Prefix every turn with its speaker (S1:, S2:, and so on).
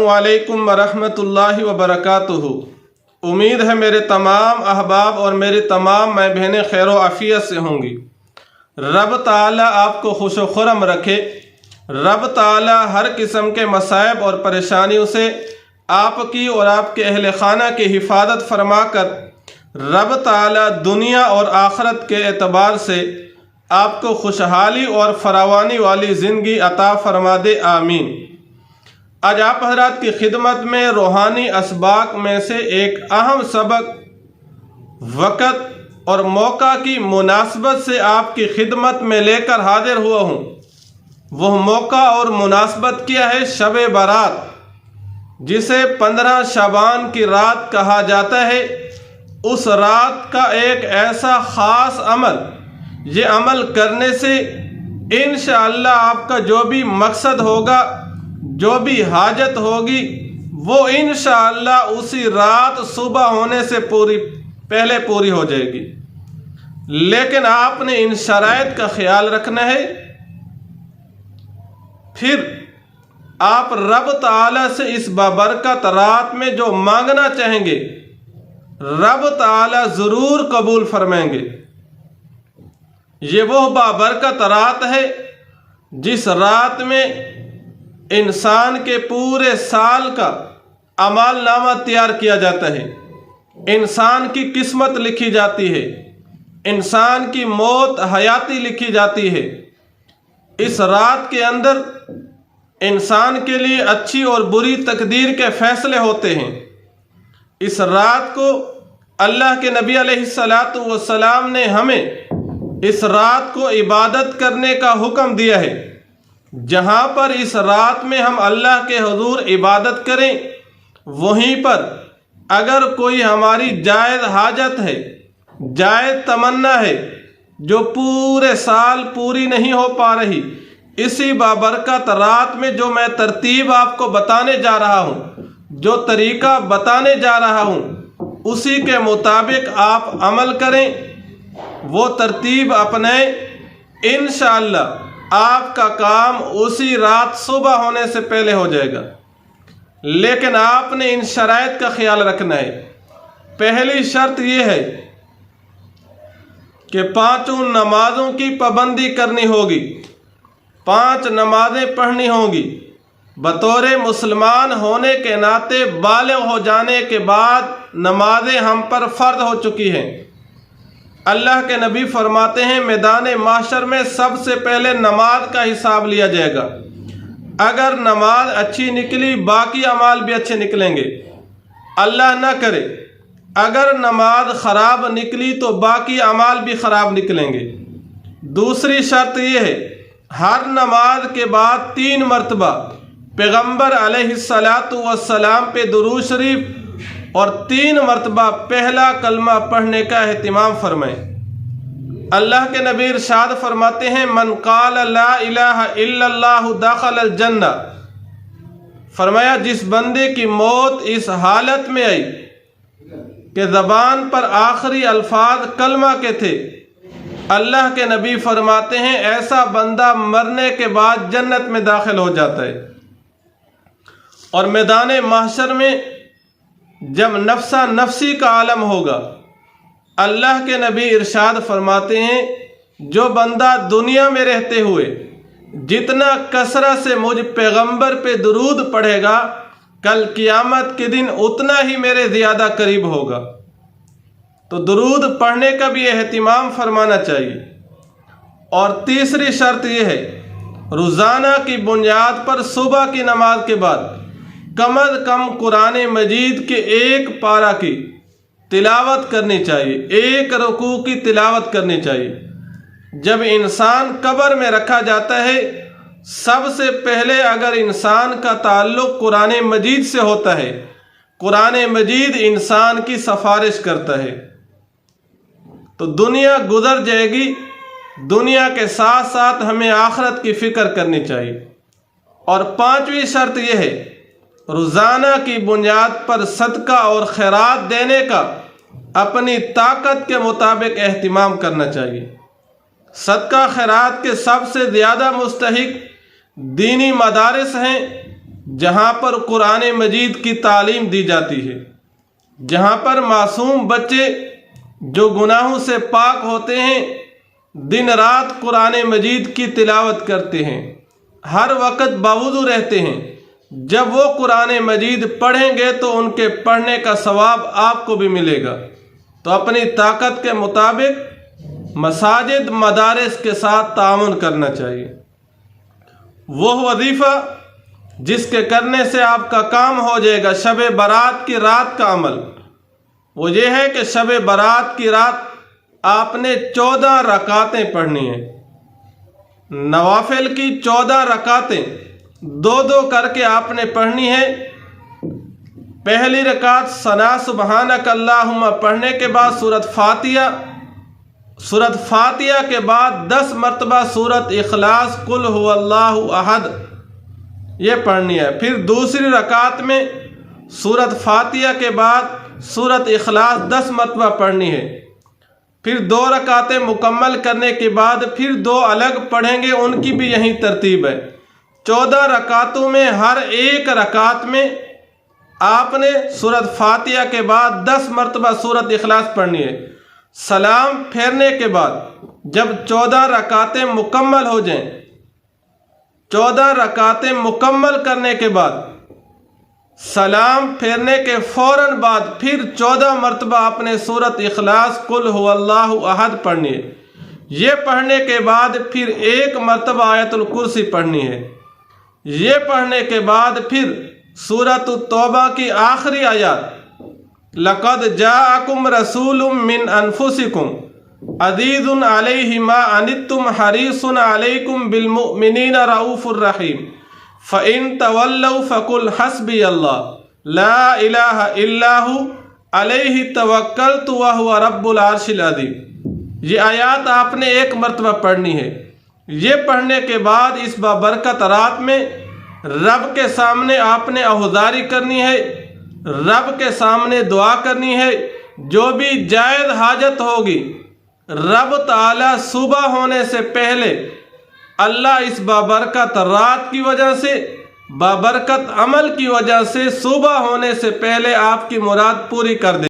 S1: वालेकुम वरहमतुल्लाहि वबरकातुहू। उम्मीद है मेरे तमाम अहबाब और मेरी तमाम माँ बहनें खैर आफियत से होंगी। रब ताला आपको खुश खुरम रखे। रब ताला हर किस्म के मसाइब और परेशानियों से आपकी और आपके अहल खाना की हिफाजत फरमाकर रब ताला दुनिया और आखरत के एतबार से आपको खुशहाली और फरावानी वाली ज़िंदगी अता फरमा दे, आमीन। आज आप हज़रात की खिदमत में रूहानी असबाक में से एक अहम सबक वक़्त और मौका की मुनासबत से आपकी खिदमत में लेकर हाजिर हुआ हूँ। वह मौका और मुनासबत क्या है? शब बारात, जिसे 15 शबान की रात कहा जाता है। उस रात का एक ऐसा ख़ास अमल, ये अमल करने से इंशाअल्लाह आपका जो भी मकसद होगा, जो भी हाजत होगी, वो इंशाअल्लाह उसी रात सुबह होने से पहले पूरी हो जाएगी। लेकिन आपने इन शराइत का ख्याल रखना है। फिर आप रब ताला से इस बाबरकत रात में जो मांगना चाहेंगे, रब ताला ज़रूर कबूल फरमाएंगे। ये वो बाबरकत रात है जिस रात में इंसान के पूरे साल का अमाल नामा तैयार किया जाता है। इंसान की किस्मत लिखी जाती है, इंसान की मौत हयाती लिखी जाती है। इस रात के अंदर इंसान के लिए अच्छी और बुरी तकदीर के फैसले होते हैं। इस रात को अल्लाह के नबी अलैहिस्सलातु वस्सलाम ने हमें इस रात को इबादत करने का हुक्म दिया है। जहाँ पर इस रात में हम अल्लाह के हुजूर इबादत करें, वहीं पर अगर कोई हमारी जायज़ हाजत है, जायज़ तमन्ना है, जो पूरे साल पूरी नहीं हो पा रही, इसी बाबरकत रात में जो मैं तरतीब आपको बताने जा रहा हूँ, जो तरीका बताने जा रहा हूँ, उसी के मुताबिक आप अमल करें, वो तरतीब अपनाएं। इंशाअल्लाह आपका काम उसी रात सुबह होने से पहले हो जाएगा। लेकिन आपने इन शराइत का ख्याल रखना है। पहली शर्त यह है कि 5 नमाजों की पाबंदी करनी होगी, 5 नमाजें पढ़नी होंगी। बतौर मुसलमान होने के नाते बालिग हो जाने के बाद नमाजें हम पर फ़र्ज हो चुकी हैं। अल्लाह के नबी फरमाते हैं, मैदान माशर में सबसे पहले नमाज का हिसाब लिया जाएगा। अगर नमाज अच्छी निकली, बाकी अमाल भी अच्छे निकलेंगे। अल्लाह ना करे अगर नमाज ख़राब निकली तो बाकी अमाल भी ख़राब निकलेंगे। दूसरी शर्त यह है, हर नमाज के बाद 3 मरतबा पैगम्बर अलैहिस्सलातु वस्सलाम पे दुरूद शरीफ और 3 मरतबा पहला कलमा पढ़ने का एहतिमाम फरमाएं। अल्लाह के नबी इरशाद फरमाते हैं, मन क़ाल ला इलाहा इल्लल्लाहु दखलल जन्नह। फरमाया, जिस बंदे की मौत इस हालत में आई कि ज़बान पर आखिरी अल्फाज कलमा के थे, अल्लाह के नबी फरमाते हैं ऐसा बंदा मरने के बाद जन्नत में दाखिल हो जाता है। और मैदान महशर में जब नफ्सा नफसी का आलम होगा, अल्लाह के नबी इरशाद फरमाते हैं, जो बंदा दुनिया में रहते हुए जितना कसरत से मुझ पैगंबर पे दुरूद पढ़ेगा, कल क़ियामत के दिन उतना ही मेरे ज़्यादा करीब होगा। तो दुरूद पढ़ने का भी एहतिमाम फरमाना चाहिए। और तीसरी शर्त यह है, रोज़ाना की बुनियाद पर सुबह की नमाज के बाद कम अज़ कम कुरान मजीद के 1 पारा की तिलावत करनी चाहिए, 1 रुकू की तिलावत करनी चाहिए। जब इंसान कब्र में रखा जाता है, सबसे पहले अगर इंसान का ताल्लुक़ कुरान मजीद से होता है, कुरान मजीद इंसान की सिफारिश करता है। तो दुनिया गुजर जाएगी, दुनिया के साथ साथ हमें आखिरत की फ़िक्र करनी चाहिए। और 5वीं शर्त यह है, रोज़ाना की बुनियाद पर सदका और खैरात देने का अपनी ताकत के मुताबिक एहतिमाम करना चाहिए। सदका खैरात के सबसे ज़्यादा मुस्तहिक दीनी मदारिस हैं جہاں پر قرآن مجید کی تعلیم دی جاتی ہے، جہاں پر معصوم بچے جو گناہوں سے پاک ہوتے ہیں دن رات قرآن مجید کی تلاوت کرتے ہیں، ہر وقت باوضو رہتے ہیں، جب وہ قرآن مجید پڑھیں گے تو ان کے پڑھنے کا ثواب آپ کو بھی ملے گا۔ تو اپنی طاقت کے مطابق مساجد مدارس کے ساتھ تعاون کرنا چاہیے۔ وہ وظیفہ جس کے کرنے سے آپ کا کام ہو جائے گا شب برات کی رات کا عمل، وہ یہ ہے کہ شب برات کی رات آپ نے 14 رکعتیں پڑھنی ہیں، نوافل کی 14 رکعتیں 2 کر کے آپ نے پڑھنی ہے۔ پہلی رکعت ثنا سبحانک اللہم پڑھنے کے بعد سورۃ فاتحہ کے بعد 10 مرتبہ سورۃ اخلاص قل هو اللہ احد یہ پڑھنی ہے۔ پھر دوسری رکعت میں سورۃ فاتحہ کے بعد سورۃ اخلاص 10 مرتبہ پڑھنی ہے۔ پھر 2 رکعتیں مکمل کرنے کے بعد پھر 2 الگ پڑھیں گے، ان کی بھی یہی ترتیب ہے۔ 14 رکعتوں میں ہر ایک رکعت میں آپ نے سورۃ فاتحہ کے بعد 10 مرتبہ سورۃ اخلاص پڑھنی ہے۔ سلام پھیرنے کے بعد جب 14 رکعتیں مکمل ہو جائیں، 14 رکعتیں مکمل کرنے کے بعد سلام پھیرنے کے فوراً بعد پھر 14 مرتبہ آپ نے سورۃ اخلاص قل هو اللہ احد پڑھنی ہے۔ یہ پڑھنے کے بعد پھر 1 مرتبہ آیت الکرسی پڑھنی ہے۔ یہ پڑھنے کے بعد پھر سورۃ التوبہ کی آخری آیات لقد جاءکم رسول من انفسکم عزیز علیہ ما عنتم حریص علیکم بالمؤمنین رؤوف الرحیم فَإِن تَوَلَّوْا فَقُلْ حَسْبِيَ اللَّهُ لَا إِلَٰهَ إِلَّا هُوَ عَلَيْهِ تَوَكَّلْتُ وَهُوَ رَبُّ الْعَرْشِ الْعَظِيمِ۔ یہ آیات آپ نے 1 مرتبہ پڑھنی ہے۔ یہ پڑھنے کے بعد اس بابرکت رات میں رب کے سامنے آپ نے عہداری کرنی ہے، رب کے سامنے دعا کرنی ہے، جو بھی جائز حاجت ہوگی رب تعالی صبح ہونے سے پہلے اللہ اس بابرکت رات کی وجہ سے، بابرکت عمل کی وجہ سے صبح ہونے سے پہلے آپ کی مراد پوری کر دے۔